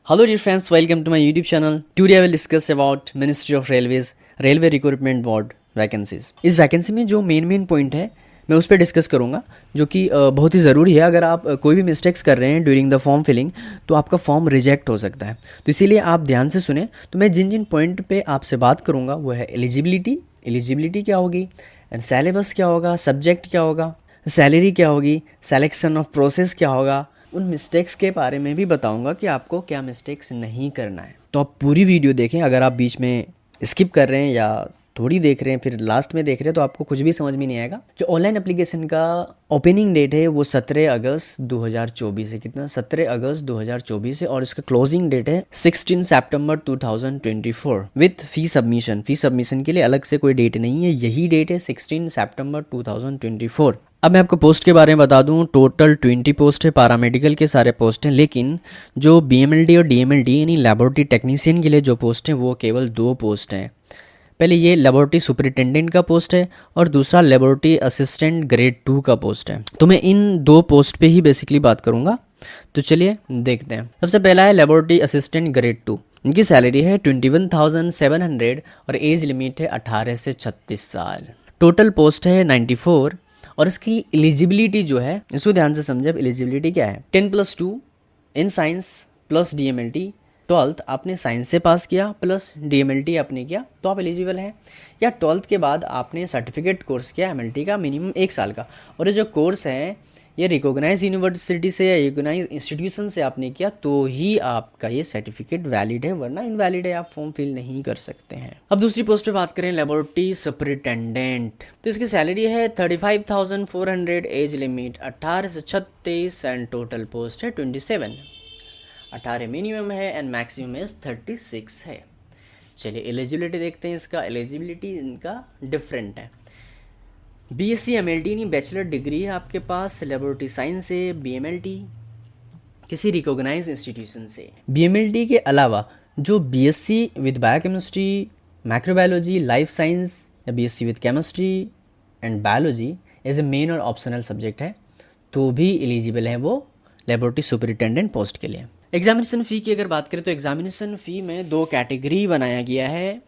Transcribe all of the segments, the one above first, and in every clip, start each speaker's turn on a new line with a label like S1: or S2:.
S1: Hello dear friends, welcome to my YouTube channel. Today I will discuss about Ministry of Railways Railway Recruitment Board vacancies. इस vacancy में जो main point है मैं उस पर discuss करूंगा, जो कि बहुत ही ज़रूरी है। अगर आप कोई भी मिस्टेक्स कर रहे हैं ड्यूरिंग द फॉर्म फिलिंग तो आपका फॉर्म रिजेक्ट हो सकता है। तो इसीलिए आप ध्यान से सुने। तो मैं जिन जिन पॉइंट पे आपसे बात करूंगा वो है एलिजिबिलिटी क्या होगी, एंड सिलेबस क्या होगा, सब्जेक्ट क्या होगा, सैलरी क्या होगी, सेलेक्शन ऑफ प्रोसेस क्या होगा, उन मिस्टेक्स के बारे में भी बताऊंगा कि आपको क्या मिस्टेक्स नहीं करना है। तो आप पूरी वीडियो देखें। अगर आप बीच में स्किप कर रहे हैं या थोड़ी देख रहे हैं फिर लास्ट में देख रहे हैं तो आपको कुछ भी समझ में नहीं आएगा। जो ऑनलाइन एप्लीकेशन का ओपनिंग डेट है वो 17 अगस्त 2024 है। कितना? 17 अगस्त 2024 है। और इसका क्लोजिंग डेट है 16 सितंबर 2024 with fee submission. Fee submission के लिए अलग से कोई डेट नहीं है, यही डेट है 16 सितंबर 2024। अब मैं आपको पोस्ट के बारे में बता दूं। टोटल 20 पोस्ट है, पैरामेडिकल के सारे पोस्ट हैं, लेकिन जो बीएमएलडी और डीएमएलडी यानी लेबोरेटरी टेक्नीशियन के लिए जो पोस्ट हैं वो केवल 2 पोस्ट हैं। पहले ये लेबोरेटरी सुपरिटेंडेंट का पोस्ट है और दूसरा लेबोरेटरी असिस्टेंट ग्रेड 2 का पोस्ट है। तो मैं इन 2 पोस्ट पे ही बेसिकली बात करूंगा। तो चलिए देखते हैं। सबसे पहला है लेबोरेटरी असिस्टेंट ग्रेड 2। इनकी सैलरी है 21,700 और एज लिमिट है 18 से 36 साल। टोटल पोस्ट है 94 और इसकी एलिजिबिलिटी जो है इसको ध्यान से समझे। अब एलिजिबिलिटी क्या है? 10+2 in science plus DMLT. 12th आपने साइंस से पास किया प्लस डीएमएलटी आपने किया तो आप एलिजिबल हैं। या 12th के बाद आपने सर्टिफिकेट कोर्स किया एमएलटी का मिनिमम 1 साल का, और ये जो कोर्स है ये रिकॉग्नाइज यूनिवर्सिटी से या रिकॉग्नाइज इंस्टीट्यूशन से आपने किया तो ही आपका ये सर्टिफिकेट वैलिड है, वरना इनवैलिड है, आप फॉर्म फिल नहीं कर सकते हैं। अब दूसरी पोस्ट पे बात करें, लेबोरेटरी सुपरिटेंडेंट। तो इसकी सैलरी है 35,400, एज लिमिट 18 से 36 एंड टोटल पोस्ट है 27। 18 मिनिमम है एंड मैक्सिमम एज 36 है। चलिए एलिजिबिलिटी देखते हैं। इसका एलिजिबिलिटी इनका डिफरेंट है। बीएससी एमएलटी नहीं, बैचलर डिग्री है आपके पास लेबोरेटरी साइंस से, बीएमएलटी किसी रिकॉग्नाइज इंस्टीट्यूशन से। बीएमएलटी के अलावा जो BSc with biochemistry, microbiology, life science या BSc with chemistry and biology as a main और ऑप्शनल सब्जेक्ट है तो भी एलिजिबल है वो लेबोरेटरी सुपरिटेंडेंट पोस्ट के लिए। एग्जामिनेशन फ़ी की अगर बात करें तो एग्जामिनेशन फ़ी में 2 कैटेगरी बनाया गया है।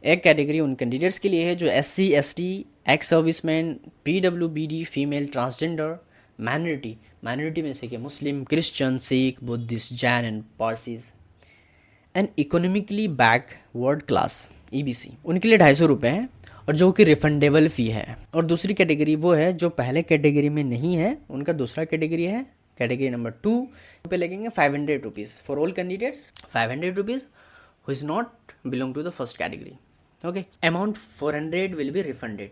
S1: एक कैटेगरी उन कैंडिडेट्स के लिए है जो SC, ST, ex serviceman, PWBD, female, transgender, minority में से कि Muslim, Christian, Sikh, Buddhist, Jain and Parsis, and economically backward class EBC, उनके लिए 250 रुपये हैं और जो कि रिफंडेबल फ़ी है। और दूसरी कैटेगरी वो है जो पहले कैटेगरी में नहीं है, उनका दूसरा कैटेगरी है, कैटेगरी नंबर 2 पे लगेंगे 500 rupees for all candidates. 500 rupees who is not belong to the first category. Okay, amount 400 will be refunded.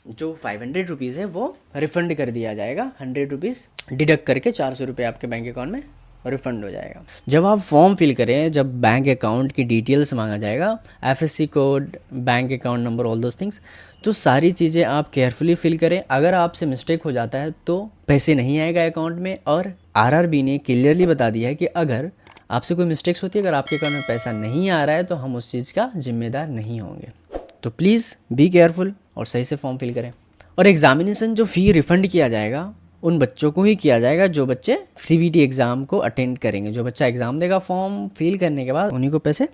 S1: जो 500 रुपीज़ है वो रिफंड कर दिया जाएगा, 100 रुपीज़ डिडक्ट करके 400 रुपये आपके बैंक अकाउंट में रिफंड हो जाएगा। जब आप फॉर्म फिल करें, जब बैंक अकाउंट की डिटेल्स मांगा जाएगा, FSC code, bank account number, all those things, तो सारी चीज़ें आप केयरफुली फिल करें। अगर आपसे मिस्टेक हो जाता है तो पैसे नहीं आएगा अकाउंट में। और RRB ने क्लियरली बता दिया है कि अगर आपसे कोई मिस्टेक्स होती है, अगर आपके अकाउंट में पैसा नहीं आ रहा है तो हम उस चीज़ का जिम्मेदार नहीं होंगे। तो प्लीज़ बी केयरफुल और सही से फॉर्म फिल करें। और एग्जामिनेशन जो फ़ी रिफ़ंड किया जाएगा उन बच्चों को ही किया जाएगा जो बच्चे CBT एग्ज़ाम को अटेंड करेंगे। जो बच्चा एग्ज़ाम देगा फॉर्म फिल करने के बाद उन्हीं को पैसे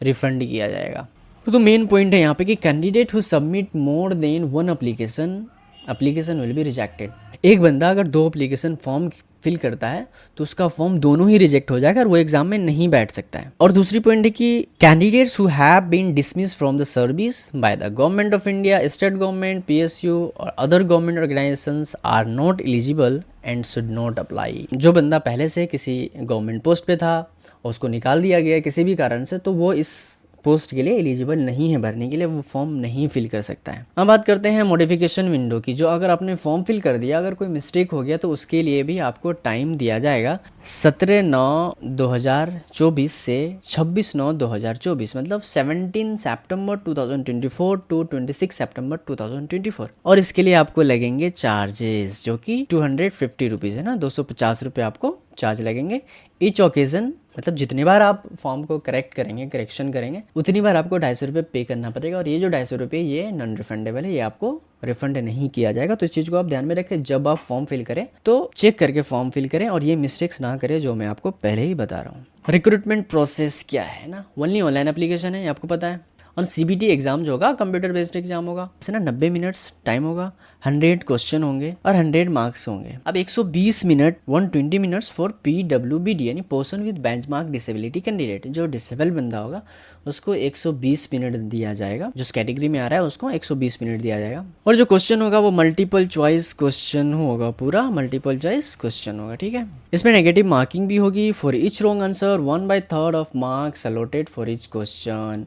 S1: रिफ़ंड किया जाएगा। तो मेन पॉइंट है यहाँ पे कि candidate who submit more than 1 application will be rejected. एक बंदा अगर 2 एप्लीकेशन फॉर्म फिल करता है तो उसका फॉर्म दोनों ही रिजेक्ट हो जाएगा और वो एग्जाम में नहीं बैठ सकता है। और दूसरी पॉइंट है कि candidates who have been dismissed from the service by the government of India, state government, PSU और other government organisations are not eligible and should not apply. जो बंदा पहले से किसी गवर्नमेंट पोस्ट पे था और उसको निकाल दिया गया किसी भी कारण से, तो वो इस पोस्ट के लिए एलिजिबल नहीं है भरने के लिए, वो फॉर्म नहीं फिल कर सकता है। हम बात करते हैं मॉडिफिकेशन विंडो की। जो अगर आपने फॉर्म फिल कर दिया, अगर कोई मिस्टेक हो गया तो उसके लिए भी आपको टाइम दिया जाएगा 17/9/2024 से 26/9/2024, मतलब 17 सितंबर 2024 टू 26 सितंबर 2024। और इसके लिए आपको लगेंगे चार्जेस जो कि 250 रुपीज़ है ना, 250 रुपये आपको चार्ज लगेंगे। ईच ओकेजन, मतलब जितनी बार आप फॉर्म को करेक्शन करेंगे उतनी बार आपको 250 रुपये पे करना पड़ेगा। और ये जो 250 रुपये ये नॉन रिफंडेबल है, ये आपको रिफंड नहीं किया जाएगा। तो इस चीज़ को आप ध्यान में रखें। जब आप फॉर्म फिल करें तो चेक करके फॉर्म फिल करें और ये मिस्टेक्स ना करें जो मैं आपको पहले ही बता रहा हूँ। रिक्रूटमेंट प्रोसेस क्या है ना, ओनली ऑनलाइन एप्लीकेशन है, ये आपको पता है। और CBT एग्जाम जो होगा कंप्यूटर बेस्ड एग्जाम होगा, जैसे ना 90 मिनट्स टाइम होगा, 100 क्वेश्चन होंगे और 100 मार्क्स होंगे। अब 120 मिनट 120 मिनट्स फॉर PWBD यानी person with benchmark disability candidate, जो डिसेबल बंदा होगा उसको 120 मिनट दिया जाएगा, जिस कैटेगरी में आ रहा है उसको 120 मिनट दिया जाएगा। और जो क्वेश्चन होगा वो मल्टीपल चॉइस क्वेश्चन होगा, पूरा मल्टीपल चॉइस क्वेश्चन होगा, ठीक है। इसमें नेगेटिव मार्किंग भी होगी for each wrong answer, 1/3 of marks allotted for each question.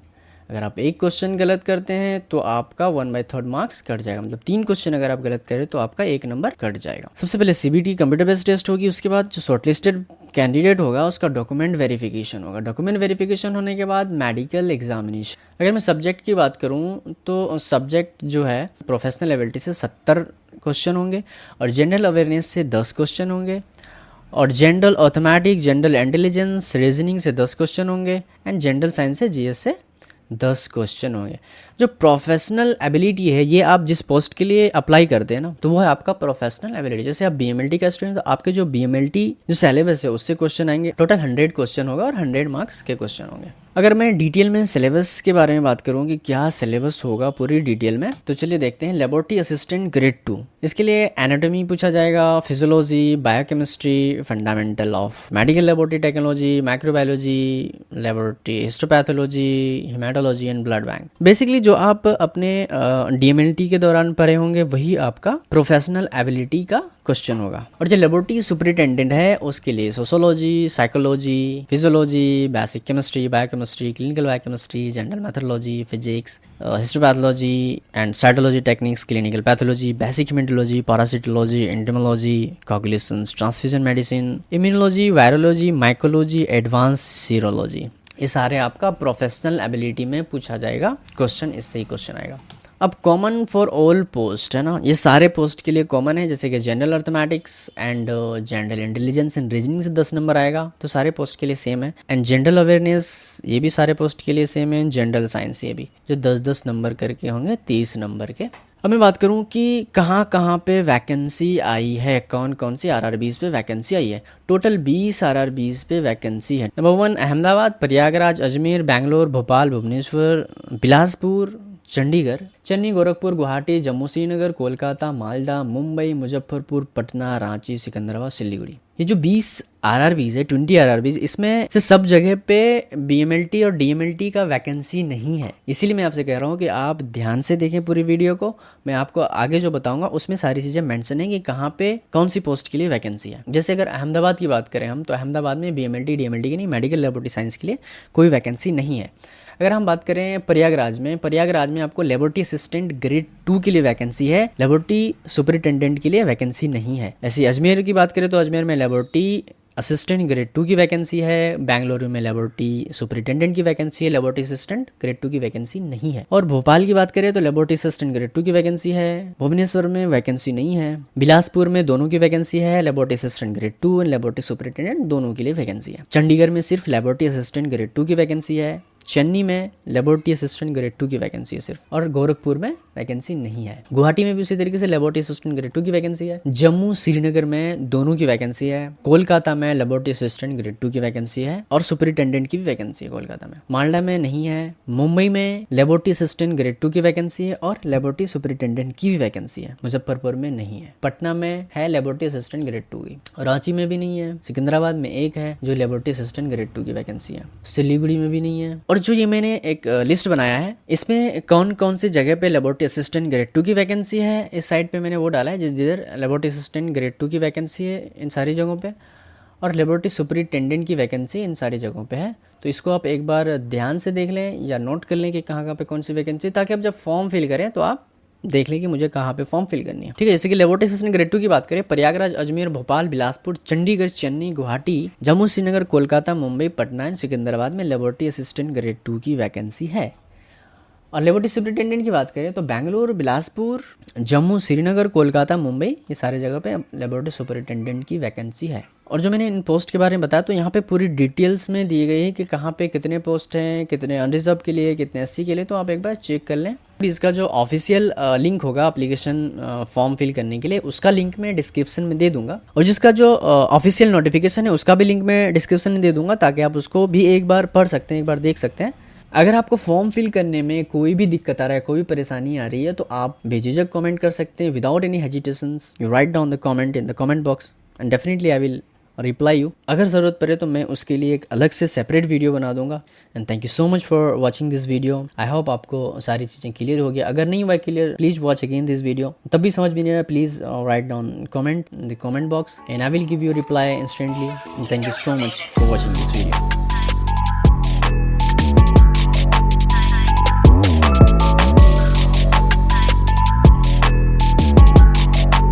S1: अगर आप एक क्वेश्चन गलत करते हैं तो आपका 1/3 मार्क्स कट जाएगा, मतलब 3 क्वेश्चन अगर आप गलत करें तो आपका 1 नंबर कट जाएगा। सबसे पहले CBT कंप्यूटर बेस्ड टेस्ट होगी, उसके बाद जो शॉर्टलिस्टेड कैंडिडेट होगा उसका डॉक्यूमेंट वेरिफिकेशन होगा। डॉक्यूमेंट वेरिफिकेशन होने के बाद मेडिकल एग्जामिनेशन। अगर मैं सब्जेक्ट की बात करूँ तो सब्जेक्ट जो है प्रोफेशनल एबिलिटी से 70 क्वेश्चन होंगे और जनरल अवेयरनेस से 10 क्वेश्चन होंगे और जनरल ऑथोमेटिक, जनरल इंटेलिजेंस, रीजनिंग से 10 क्वेश्चन होंगे एंड जनरल साइंस से GS से 10 क्वेश्चन होंगे। जो प्रोफेशनल एबिलिटी है ये आप जिस पोस्ट के लिए अप्लाई करते हैं ना तो वो है आपका प्रोफेशनल एबिलिटी। जैसे आप BMLT का स्टूडेंट तो आपके जो BMLT जो सिलेबस है उससे क्वेश्चन आएंगे, टोटल 100 क्वेश्चन होगा और 100 मार्क्स के क्वेश्चन होंगे। अगर मैं डिटेल में सिलेबस के बारे में बात करूँ कि क्या सिलेबस होगा पूरी डिटेल में, तो चलिए देखते हैं। लेबोरेटरी असिस्टेंट ग्रेड 2, इसके लिए एनाटॉमी पूछा जाएगा, physiology, biochemistry, fundamental of medical laboratory technology, microbiology, laboratory histopathology, haematology and blood bank. Basically जो आप अपने DMLT के दौरान पढ़े होंगे वही आपका प्रोफेशनल एबिलिटी का क्वेश्चन होगा। और जो लेबोरेटरी सुपरिटेंडेंट है उसके लिए sociology, psychology, physiology, basic chemistry, biochemistry, clinical biochemistry, general pathology, physics, histopathology and cytology techniques, clinical pathology, basic haematology, parasitology, entomology, coagulations, transfusion medicine, immunology, virology, mycology, advance serology, ये सारे आपका professional ability में पूछा जाएगा question, इससे ही question आएगा। अब common for all post है ना, ये सारे पोस्ट के लिए कॉमन है, जैसे कि general arithmetics and general intelligence and reasoning से 10 नंबर आएगा, तो सारे पोस्ट के लिए सेम है। एंड जनरल अवेयरनेस ये भी सारे पोस्ट के लिए सेम है। जनरल साइंस ये भी जो 10-10 नंबर करके होंगे 30 नंबर के। अब मैं बात करूं कि कहाँ कहाँ पे वैकेंसी आई है, कौन कौन सी RRBs पे वैकेंसी आई है। टोटल 20 RRBs पे वैकेंसी है। नंबर 1 अहमदाबाद, प्रयागराज, अजमेर, बेंगलोर, भोपाल, भुवनेश्वर, बिलासपुर, चंडीगढ़, चेन्नई, गोरखपुर, गुवाहाटी, जम्मू श्रीनगर, कोलकाता, मालदा, मुंबई, मुजफ्फरपुर, पटना, रांची, सिकंदराबाद, सिलीगुड़ी। ये जो 20 RRBs है, 20 RRBs, इसमें से सब जगह पे BMLT और DMLT का वैकेंसी नहीं है। इसीलिए मैं आपसे कह रहा हूँ कि आप ध्यान से देखें पूरी वीडियो को। मैं आपको आगे जो बताऊंगा उसमें सारी चीज़ें मेंशन है कि कहाँ पे कौन सी पोस्ट के लिए वैकेंसी है। जैसे अगर अहमदाबाद की बात करें हम, तो अहमदाबाद में BMLT DMLT की नहीं, मेडिकल लेबोरेटरी साइंस के लिए कोई वैकेंसी नहीं है। अगर हम बात करें प्रयागराज में आपको लेबोरेटरी असिस्टेंट ग्रेड 2 के लिए वैकेंसी है, लेबोरेटरी सुपरिटेंडेंट के लिए वैकेंसी नहीं है। ऐसे अजमेर की बात करें तो अजमेर में लेबोरेटरी असिस्टेंट ग्रेड 2 की वैकेंसी है, बेंगलुरु में लेबोरेटरी सुपरिटेंडेंट की वैकेंसी है, लेबोरेटरी असिस्टेंट ग्रेड 2 की वैकेंसी नहीं है। और भोपाल की बात करें तो लेबोरेटरी असिस्टेंट ग्रेड 2 की वैकेंसी है, भुवनेश्वर में वैकेंसी नहीं है, बिलासपुर में दोनों की वैकेंसी है, laboratory assistant grade 2 and laboratory superintendent दोनों के लिए वैकेंसी है। चंडीगढ़ में सिर्फ लेबोरेटरी असिस्टेंट ग्रेड 2 की वैकेंसी है, चेन्नई में लेबोरेटरी असिस्टेंट ग्रेड 2 की वैकेंसी है सिर्फ, और गोरखपुर में वैकेंसी नहीं है। गुवाहाटी में भी उसी तरीके से लेबोरेटरी असिस्टेंट ग्रेड 2 की वैकेंसी है, जम्मू श्रीनगर में दोनों की वैकेंसी है, कोलकाता में लेबोरेटरी असिस्टेंट ग्रेड 2 की वैकेंसी है और सुपरिटेंडेंट की भी वैकेंसी है कोलकाता में। मालदा में नहीं है, मुंबई में लेबोरेटरी असिस्टेंट ग्रेड 2 की वैकेंसी है और लेबोरेटरी सुपरिटेंडेंट की भी वैकेंसी है। मुजफ्फरपुर में नहीं है, पटना में है लेबोरेटरी असिस्टेंट ग्रेड 2 की, रांची में भी नहीं है, सिकंदराबाद में एक है जो लेबोरेटरी असिस्टेंट ग्रेड 2 की वैकेंसी है, सिलीगुड़ी में भी नहीं है। और जो ये मैंने एक लिस्ट बनाया है इसमें कौन कौन सी जगह पे लेबोरेटरी असिस्टेंट ग्रेड 2 की वैकेंसी है, इस साइड पे मैंने वो डाला है जिधर लेबोरेटरी असिस्टेंट ग्रेड 2 की वैकेंसी है इन सारी जगहों पे, और लेबोरेटरी सुपरिटेंडेंट की वैकेंसी इन सारी जगहों पे है। तो इसको आप एक बार ध्यान से देख लें या नोट कर लें कि कहाँ कहाँ पे कौन सी वैकेंसी, ताकि आप जब फॉर्म फिल करें तो आप देख लें कि मुझे कहाँ पे फॉर्म फिल करनी है। ठीक है, जैसे कि लेबोरेटरी असिस्टेंट ग्रेड 2 की बात करें, प्रयागराज, अजमेर, भोपाल, बिलासपुर, चंडीगढ़, चेन्नई, गुवाहाटी, जम्मू श्रीनगर, कोलकाता, मुंबई, पटना एंड सिकंदराबाद में लेबोरेटरी असिस्टेंट ग्रेड 2 की वैकेंसी है। और लेबोरेटरी सुपरिटेंडेंट की बात करें तो बेंगलुरु, बिलासपुर, जम्मू श्रीनगर, कोलकाता, मुंबई, ये सारे जगह पे लेबोरेटरी सुपरिटेंडेंट की वैकेंसी है। और जो मैंने इन पोस्ट के बारे में बताया तो यहाँ पे पूरी डिटेल्स में दी गई है कि कहाँ पे कितने पोस्ट हैं, कितने अनरिजर्व के लिए, कितने SC के लिए, तो आप एक बार चेक कर लें। इसका जो ऑफिशियल लिंक होगा एप्लीकेशन फॉर्म फिल करने के लिए, उसका लिंक मैं डिस्क्रिप्शन में दे दूंगा, और जिसका जो ऑफिशियल नोटिफिकेशन है उसका भी लिंक मैं डिस्क्रिप्शन में दे दूंगा, ताकि आप उसको भी एक बार पढ़ सकते हैं, एक बार देख सकते हैं। अगर आपको फॉर्म फिल करने में कोई भी दिक्कत आ रहा है, कोई भी परेशानी आ रही है, तो आप बेझिझक कमेंट कर सकते हैं, without any hesitations. You write down the comment in the comment box and definitely I will reply you. अगर ज़रूरत पड़े तो मैं उसके लिए एक अलग से सेपरेट वीडियो बना दूंगा। And thank you so much for watching this video. I hope आपको सारी चीज़ें क्लियर हो गई। अगर नहीं हुआ clear, please watch again this video. तब भी समझ भी नहीं आया, please write down comment in the comment box and I will give you reply instantly. Thank you so much for watching this video.